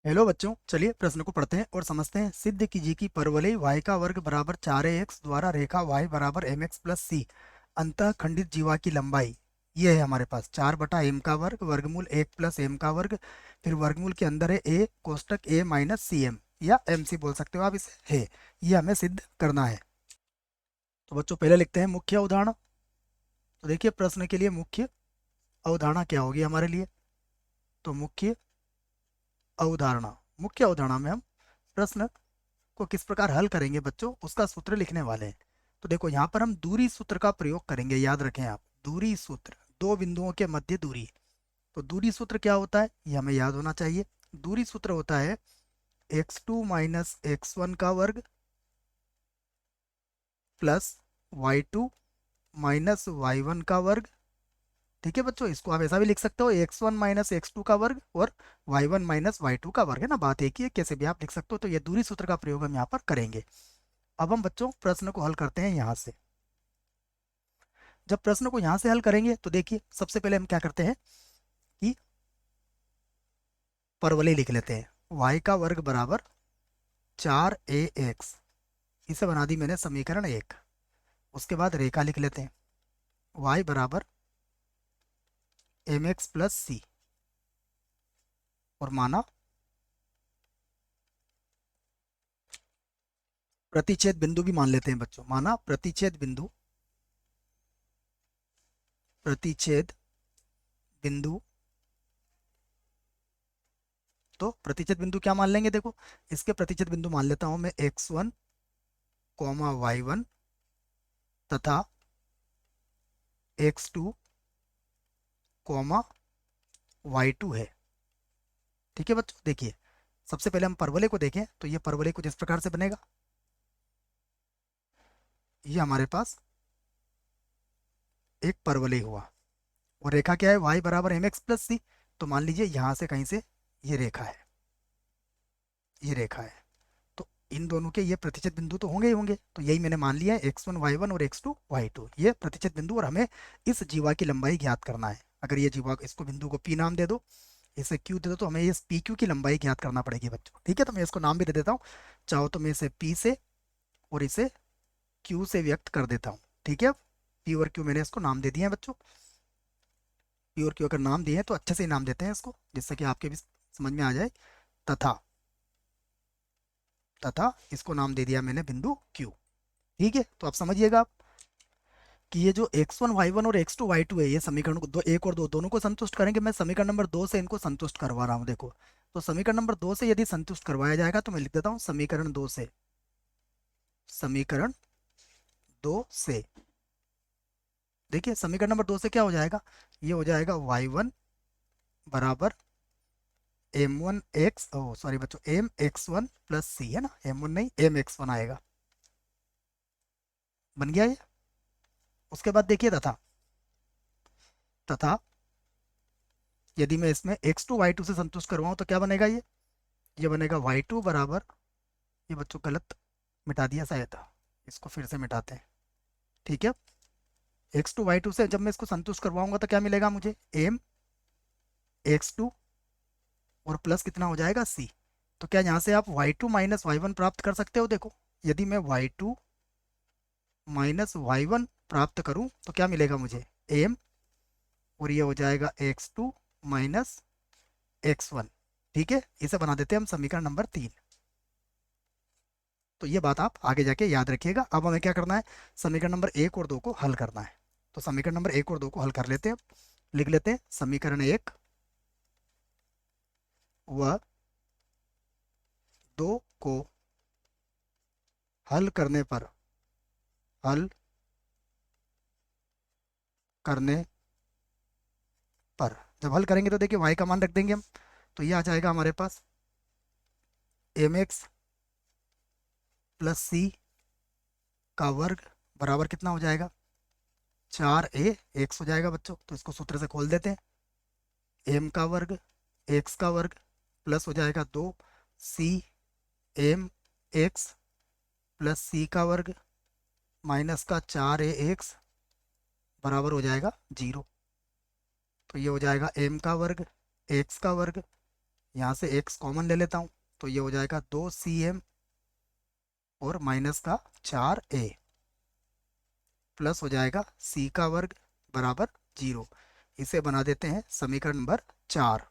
Hello बच्चों, चलिए प्रश्न को पढ़ते हैं और समझते हैं। सिद्ध कीजिए कि परवलय y का वर्ग बराबर 4ax द्वारा रेखा y बराबर mx प्लस सी अंतः खंडित जीवा की लंबाई ये है हमारे पास 4/m का वर्ग वर्गमूल 1 प्लस m का वर्ग, फिर वर्गमूल के अंदर है a कोष्टक a माइनस सी एम या एम सी बोल सकते हो आप इसे है। ये हमें सिद्ध करना है। तो बच्चों पहले लिखते हैं मुख्य अवधारणा। तो देखिए प्रश्न के लिए मुख्य अवधारणा क्या होगी हमारे लिए। तो मुख्य अवधारणा में हम प्रश्न को किस प्रकार हल करेंगे बच्चों, उसका सूत्र लिखने वाले हैं। तो देखो यहाँ पर हम दूरी सूत्र का प्रयोग करेंगे। याद रखें आप, दूरी सूत्र, दो बिंदुओं के मध्य दूरी। तो दूरी सूत्र क्या होता है ये हमें याद होना चाहिए। दूरी सूत्र होता है x2 माइनस x1 का वर्ग प्लस y2 माइनस y1 का वर्ग। ठीक है बच्चों, इसको आप ऐसा भी लिख सकते हो x1 माइनस x2 का वर्ग और y1 माइनस y2 का वर्ग, है ना, बात एक ही है, कैसे भी आप लिख सकते हो। तो ये दूरी सूत्र का प्रयोग हम यहाँ पर करेंगे। अब हम बच्चों प्रश्न को हल करते हैं यहाँ से। जब प्रश्न को यहाँ से हल करेंगे तो देखिए सबसे पहले हम क्या करते हैं कि परवलय लिख लेते हैं। y का वर्ग बराबर 4ax, इसे बना दी मैंने समीकरण 1। उसके बाद रेखा लिख लेते हैं y बराबर mx प्लस सी और माना प्रतिच्छेद बिंदु भी मान लेते हैं बच्चों। माना प्रतिच्छेद बिंदु। तो प्रतिच्छेद बिंदु क्या मान लेंगे, देखो इसके प्रतिच्छेद बिंदु मान लेता हूं मैं x1 कॉमा y1 तथा x2 कॉमा y2 है। ठीक है बच्चों, देखिए सबसे पहले हम परवलय को देखें तो ये परवलय कुछ इस प्रकार से बनेगा। ये हमारे पास एक परवलय हुआ और रेखा क्या है, y बराबर एम एक्स प्लस सी। तो मान लीजिए यहाँ से कहीं से ये रेखा है, ये रेखा है। तो इन दोनों के ये प्रतिच्छेद बिंदु तो होंगे ही होंगे। तो यही मैंने मान लिया है x1 y1 और x2 y2 ये प्रतिच्छेद बिंदु, और हमें इस जीवा की लंबाई ज्ञात करना है। अगर ये जीवा, इसको बिंदु को p नाम दे दो, इसे q दे दो, तो हमें इस पी क्यू की लंबाई ज्ञात करना पड़ेगी बच्चों। ठीक है, तो मैं इसको नाम भी दे देता हूँ। चाहो तो मैं इसे p से और इसे q से व्यक्त कर देता हूँ। ठीक है, p और q मैंने इसको नाम दे दिए हैं बच्चों। p और q अगर नाम दिए हैं तो अच्छे से ही नाम देते हैं इसको, जिससे कि आपके भी समझ में आ जाए। तथा तथा इसको नाम दे दिया मैंने बिंदु q। ठीक है, तो आप समझिएगा आप कि ये जो x1 y1 और x2 y2 है, ये समीकरण को दो, एक और दो दोनों को संतुष्ट करेंगे। मैं समीकरण नंबर 2 से इनको संतुष्ट करवा रहा हूँ। देखो, तो समीकरण नंबर 2 से यदि संतुष्ट करवाया जाएगा तो मैं लिख देता हूँ समीकरण 2 से। समीकरण 2 से देखिए समीकरण नंबर 2 से क्या हो जाएगा, ये हो जाएगा y1 बराबर m1 x, ओ सॉरी बच्चों, m x1 प्लस सी, है ना, m1 नहीं m x1 आएगा। बन गया ये। उसके बाद देखिए तथा यदि मैं इसमें x2 y2 से संतुष्ट करवाऊं तो क्या बनेगा ये बनेगा y2 बराबर, ये बच्चों गलत मिटा दिया शायद, इसको फिर से मिटाते हैं। ठीक है, x2 y2 से जब मैं इसको संतुष्ट करवाऊंगा तो क्या मिलेगा मुझे, m x2 और प्लस कितना हो जाएगा c। तो क्या यहाँ से आप y2 माइनस y1 प्राप्त कर सकते हो। देखो यदि मैं y2 माइनस y1 प्राप्त करूं तो क्या मिलेगा मुझे, m, और ये हो जाएगा x2 माइनस x1। ठीक है, इसे बना देते हैं हम समीकरण नंबर 3। तो ये बात आप आगे जाके याद रखिएगा। अब हमें क्या करना है, समीकरण नंबर 1 और 2 को हल करना है। तो समीकरण नंबर 1 और 2 को हल कर लेते हैं। लिख लेते हैं समीकरण 1 व 2 को हल करने पर, हल करने पर जब हल करेंगे तो देखिए y का मान रख देंगे हम। तो ये आ जाएगा हमारे पास एम एक्स प्लस सी का वर्ग बराबर कितना हो जाएगा, 4a x हो जाएगा बच्चों। तो इसको सूत्र से खोल देते हैं, m का वर्ग x का वर्ग प्लस हो जाएगा 2c m x प्लस सी का वर्ग माइनस का 4ax बराबर हो जाएगा 0। तो ये हो जाएगा m का वर्ग x का वर्ग, यहाँ से x कॉमन ले लेता हूँ, तो ये हो जाएगा 2cm और माइनस का 4a प्लस हो जाएगा c का वर्ग बराबर 0। इसे बना देते हैं समीकरण नंबर 4।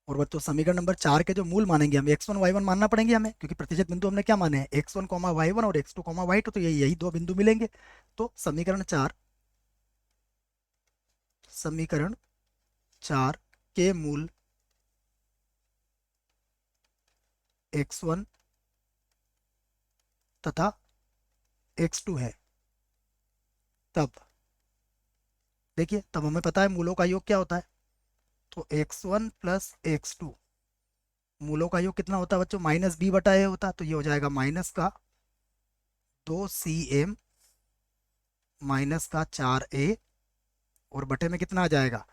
और बच्चों समीकरण नंबर 4 के जो मूल मानेंगे हम x1 y1 मानना पड़ेंगे हमें, क्योंकि प्रतिशत बिंदु हमने क्या माने हैं, x1 y1 और x2 y2, तो यही दो बिंदु मिलेंगे। तो समीकरण 4 के मूल x1 तथा x2 है। तब देखिए, तब हमें पता है मूलों का योग क्या होता है, तो x1 प्लस x2, मूलों का योग कितना होता है बच्चों, माइनस b बटा ए होता है, तो ये हो जाएगा माइनस का 2cm माइनस का 4a और बटे में कितना आ जाएगा,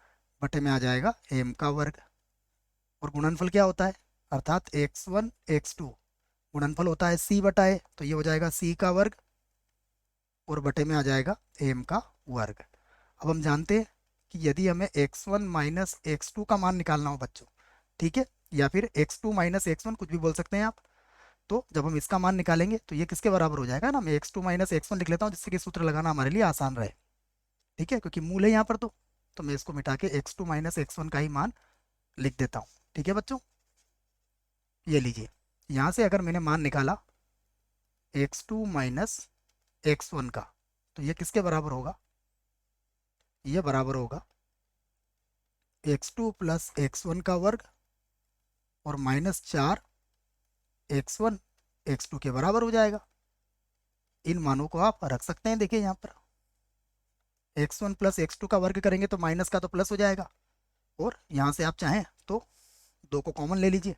बटे में आ जाएगा m का वर्ग। और गुणनफल क्या होता है, अर्थात x1 x2 गुणनफल होता है c बटा ए, तो ये हो जाएगा c का वर्ग और बटे में आ जाएगा m का वर्ग। अब हम जानते हैं कि यदि हमें x1 माइनस x2 का मान निकालना हो बच्चों, ठीक है, या फिर x2 माइनस x1 कुछ भी बोल सकते हैं आप, तो जब हम इसका मान निकालेंगे तो ये किसके बराबर हो जाएगा ना, मैं x2 माइनस x1 लिख लेता हूँ जिससे कि सूत्र लगाना हमारे लिए आसान रहे, ठीक है, क्योंकि मूल है यहाँ पर, तो मैं इसको मिटा के x2 माइनस x1 का ही मान लिख देता हूँ। ठीक है बच्चों, ये लीजिए, यहाँ से अगर मैंने मान निकाला x2 माइनस x1 का, तो ये किसके बराबर होगा, ये बराबर होगा x2 प्लस x1 का वर्ग और माइनस 4 x1 x2 के बराबर हो जाएगा। इन मानों को आप रख सकते हैं, देखिए यहाँ पर x1 प्लस x2 का वर्ग करेंगे तो माइनस का तो प्लस हो जाएगा, और यहाँ से आप चाहें तो 2 को कॉमन ले लीजिए,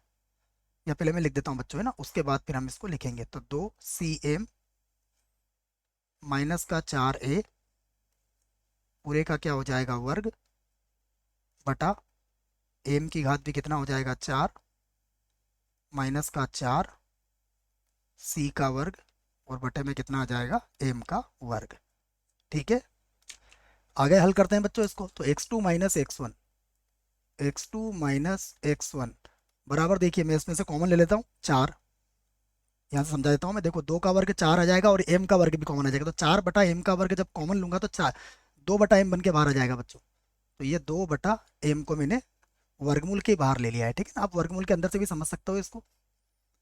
या पहले मैं लिख देता हूँ बच्चों, है ना, उसके बाद फिर हम इसको लिखेंगे। तो 2cm माइनस का 4a पूरे का क्या हो जाएगा वर्ग बटा m की घात भी कितना हो जाएगा 4 माइनस का 4 c का वर्ग और बटे में कितना आ जाएगा m का वर्ग। ठीक है, आगे हल करते हैं बच्चों इसको। तो x2 minus x1, x2 minus x1 बराबर, देखिए मैं इसमें से कॉमन ले लेता हूँ 4, यहाँ से समझा देता हूँ मैं, देखो 2 का वर्ग 4 आ जाएगा और m का वर्ग भी कॉमन आ जाएगा, तो 4 बटा m का वर्ग जब कॉमन लूंगा तो 4 2 बटा m बन के बाहर आ जाएगा बच्चों। तो ये 2 बटा m को मैंने वर्गमूल के बाहर ले लिया है, ठीक है ना, आप वर्गमूल के अंदर से भी समझ सकते हो इसको।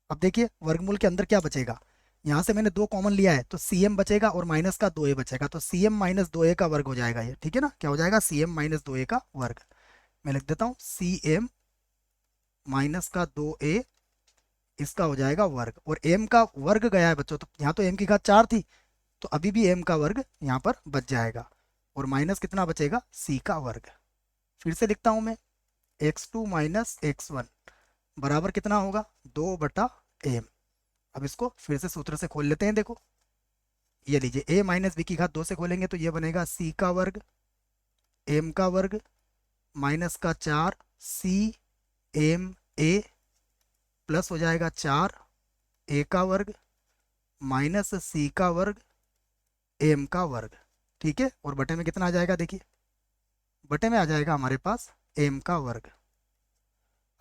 अब देखिए वर्गमूल के अंदर क्या बचेगा, यहाँ से मैंने 2 कॉमन लिया है तो cm बचेगा और माइनस का 2a बचेगा, तो cm माइनस 2a का वर्ग हो जाएगा ये, ठीक है ना, क्या हो जाएगा cm माइनस 2a का वर्ग। मैं लिख देता हूँ cm माइनस का 2a, इसका हो जाएगा वर्ग, और m का वर्ग गया है बच्चों, तो यहाँ तो m की घात 4 थी, तो अभी भी m का वर्ग यहाँ पर बच जाएगा, और माइनस कितना बचेगा c का वर्ग। फिर से लिखता हूँ मैं, x2 माइनस x1 बराबर कितना होगा 2 बटा m। अब इसको फिर से सूत्र से खोल लेते हैं, देखो ये लीजिए, a माइनस बी की घात 2 से खोलेंगे तो ये बनेगा c का वर्ग m का वर्ग माइनस का 4 c m a प्लस हो जाएगा 4 a का वर्ग माइनस c का वर्ग m का वर्ग। ठीक है, और बटे में कितना आ जाएगा, देखिए बटे में आ जाएगा हमारे पास m का वर्ग।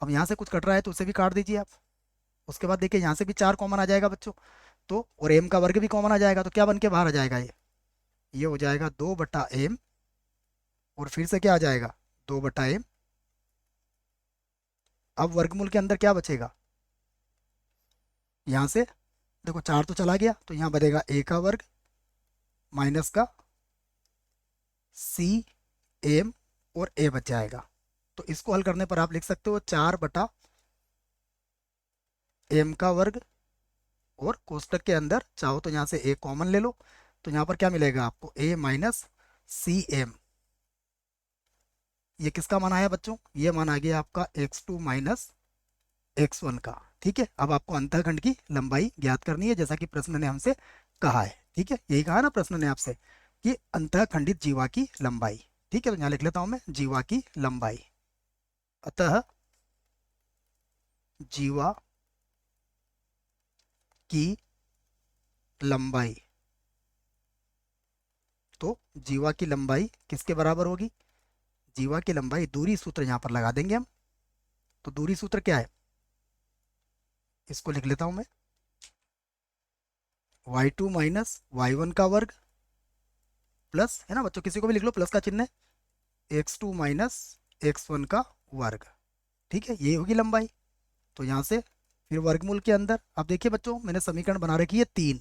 अब यहाँ से कुछ कट रहा है तो उसे भी काट दीजिए आप। उसके बाद देखिए यहाँ से भी 4 कॉमन आ जाएगा बच्चों, तो और m का वर्ग भी कॉमन आ जाएगा, तो क्या बन के बाहर आ जाएगा ये हो जाएगा 2 बटा m, और फिर से क्या आ जाएगा 2 बटा m। अब वर्गमूल के अंदर क्या बचेगा, यहाँ से देखो 4 तो चला गया, तो यहाँ बनेगा a का वर्ग माइनस का c m और a बच जाएगा। तो इसको हल करने पर आप लिख सकते हो 4 बटा m का वर्ग, और कोष्टक के अंदर चाहो तो यहाँ से a कॉमन ले लो, तो यहाँ पर क्या मिलेगा आपको a माइनस सी एम। ये किसका मान आया बच्चों, ये मान आ गया आपका x2 माइनस x1 का। ठीक है, अब आपको अंतःखंड की लंबाई ज्ञात करनी है, जैसा कि प्रश्न ने हमसे कहा है। ठीक है, यही कहा ना प्रश्न ने आपसे कि अंतःखंडित जीवा की लंबाई। ठीक है, तो यहाँ लिख लेता हूं मैं जीवा की लंबाई। अतः जीवा की लंबाई, तो जीवा की लंबाई किसके बराबर होगी, जीवा की लंबाई दूरी सूत्र यहाँ पर लगा देंगे हम, तो दूरी सूत्र क्या है, इसको लिख लेता हूं मैं, y2 माइनस y1 का वर्ग प्लस, है ना बच्चों, किसी को भी लिख लो, प्लस का चिन्ह है, x2 माइनस x1 का वर्ग। ठीक है, ये होगी लंबाई। तो यहाँ से फिर वर्गमूल के अंदर, अब देखिए बच्चों, मैंने समीकरण बना रखी है 3,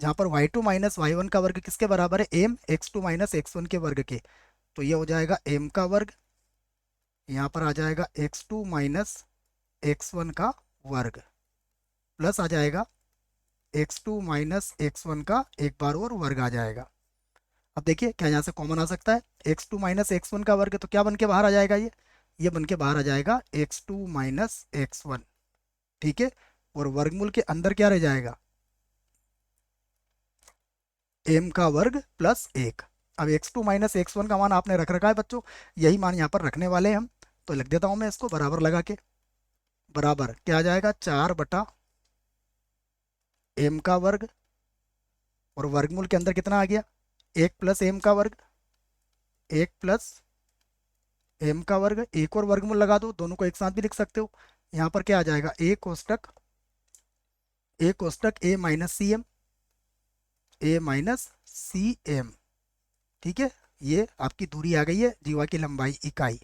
जहाँ पर y2 माइनस y1 का वर्ग किसके बराबर है, m x2 माइनस x1 के वर्ग के। तो ये हो जाएगा m का वर्ग, यहाँ पर आ जाएगा x2 माइनस x1 का वर्ग, प्लस आ जाएगा x2 माइनस x1 का एक बार और वर्ग आ जाएगा। अब देखिए क्या यहाँ से कॉमन आ सकता है, x2 माइनस x1 का वर्ग, तो क्या बन के बाहर आ जाएगा, ये बन के बाहर आ जाएगा x2 माइनस x1। ठीक है, और वर्गमूल के अंदर क्या रह जाएगा, m का वर्ग प्लस 1। अब x2 माइनस x1 का मान आपने रख रखा है बच्चों, यही मान यहाँ पर रखने वाले हैं हम। तो लिख देता हूँ मैं इसको बराबर लगा के, बराबर क्या आ जाएगा, 4/m का वर्ग, और वर्गमूल के अंदर कितना आ गया, 1 प्लस m का वर्ग, 1 प्लस m का वर्ग, एक और वर्गमूल लगा दो, दोनों को एक साथ भी लिख सकते हो। यहाँ पर क्या आ जाएगा, a कोष्टक a minus C M, a minus C M. ठीक है, ये आपकी दूरी आ गई है, जीवा की लंबाई इकाई।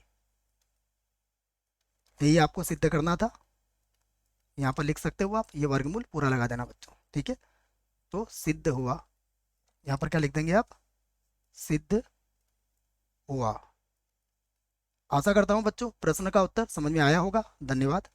यही आपको सिद्ध करना था, यहाँ पर लिख सकते हो आप, ये वर्गमूल पूरा लगा देना बच्चों। ठीक है, तो सिद्ध हुआ, यहाँ पर क्या लिख देंगे आप, सिद्ध हुआ। आशा करता हूँ बच्चों प्रश्न का उत्तर समझ में आया होगा। धन्यवाद।